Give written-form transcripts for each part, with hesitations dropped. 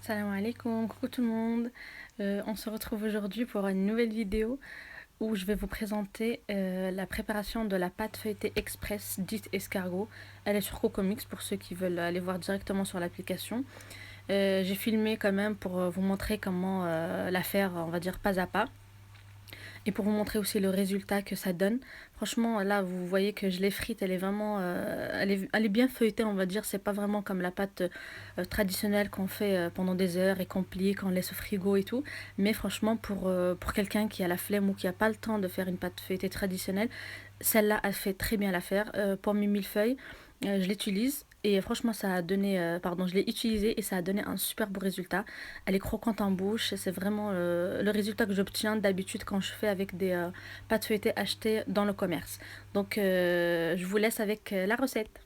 Salam alaikum, coucou tout le monde. On se retrouve aujourd'hui pour une nouvelle vidéo où je vais vous présenter la préparation de la pâte feuilletée express dite escargot. Elle est sur Cocomix pour ceux qui veulent aller voir directement sur l'application. J'ai filmé quand même pour vous montrer comment la faire, on va dire pas à pas. Et pour vous montrer aussi le résultat que ça donne. Franchement, là, vous voyez que je l'ai frite, elle est vraiment, elle est bien feuilletée, on va dire. C'est pas vraiment comme la pâte traditionnelle qu'on fait pendant des heures et qu'on plie, qu'on laisse au frigo et tout. Mais franchement, pour quelqu'un qui a la flemme ou qui a pas le temps de faire une pâte feuilletée traditionnelle, celle-là, elle fait très bien l'affaire. Pour mes millefeuilles, je l'utilise. Et franchement, ça a donné, pardon, je l'ai utilisé et ça a donné un super beau résultat. Elle est croquante en bouche, c'est vraiment le résultat que j'obtiens d'habitude quand je fais avec des pâtes feuilletées achetées dans le commerce. Donc, je vous laisse avec la recette.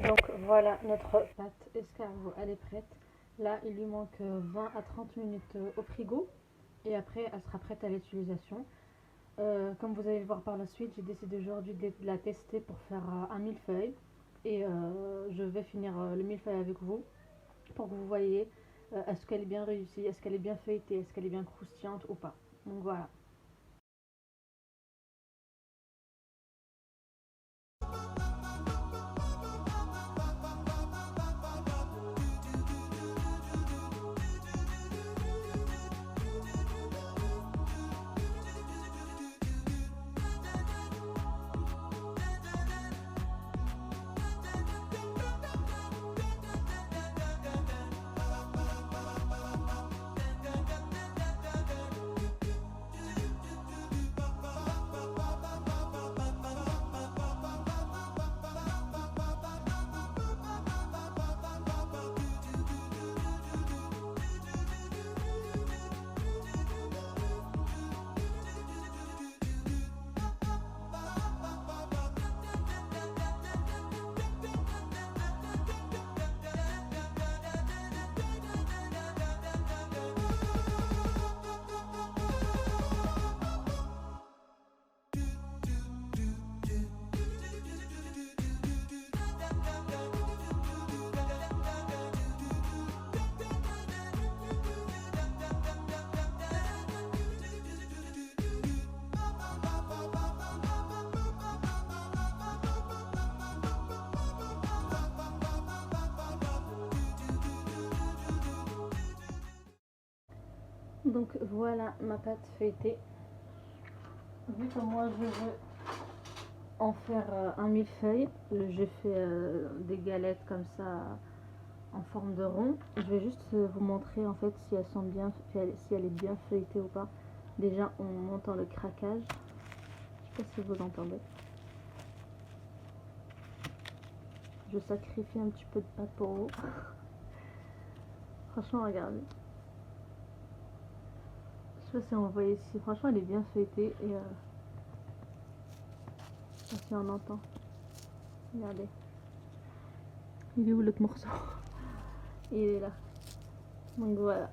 Donc voilà, notre pâte escargot, elle est prête. Là, il lui manque 20 à 30 minutes au frigo et après, elle sera prête à l'utilisation. Comme vous allez le voir par la suite, j'ai décidé aujourd'hui de la tester pour faire un millefeuille et je vais finir le millefeuille avec vous pour que vous voyez est-ce qu'elle est bien réussie, est-ce qu'elle est bien feuilletée, est-ce qu'elle est bien croustillante ou pas. Donc voilà. Donc voilà ma pâte feuilletée. Vu que moi je veux en faire un millefeuille, j'ai fait des galettes comme ça en forme de rond. Je vais juste vous montrer en fait si elles sont bien, si elle est bien feuilletée ou pas. Déjà on entend le craquage. Je sais pas si vous entendez. Je sacrifie un petit peu de pâte pour vous. Franchement regardez. Je sais pas si on voit ici. Franchement elle est bien feuilletée et je sais pas si on entend. Regardez. Il est où l'autre morceau? Il est là. Donc voilà.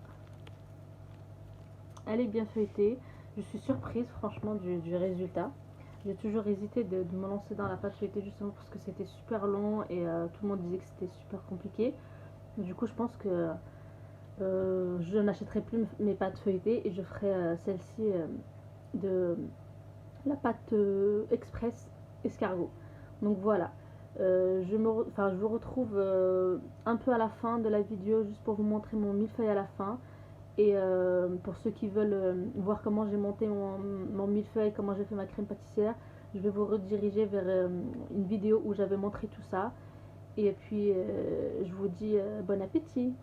Elle est bien feuilletée. Je suis surprise franchement du résultat. J'ai toujours hésité de me lancer dans la pâte feuilletée justement parce que c'était super long et tout le monde disait que c'était super compliqué. Du coup, je pense que je n'achèterai plus mes pâtes feuilletées et je ferai celle-ci de la pâte express escargot. Donc voilà, je vous retrouve un peu à la fin de la vidéo juste pour vous montrer mon millefeuille à la fin. Et pour ceux qui veulent voir comment j'ai monté mon millefeuille, comment j'ai fait ma crème pâtissière, je vais vous rediriger vers une vidéo où j'avais montré tout ça. Et puis je vous dis bon appétit.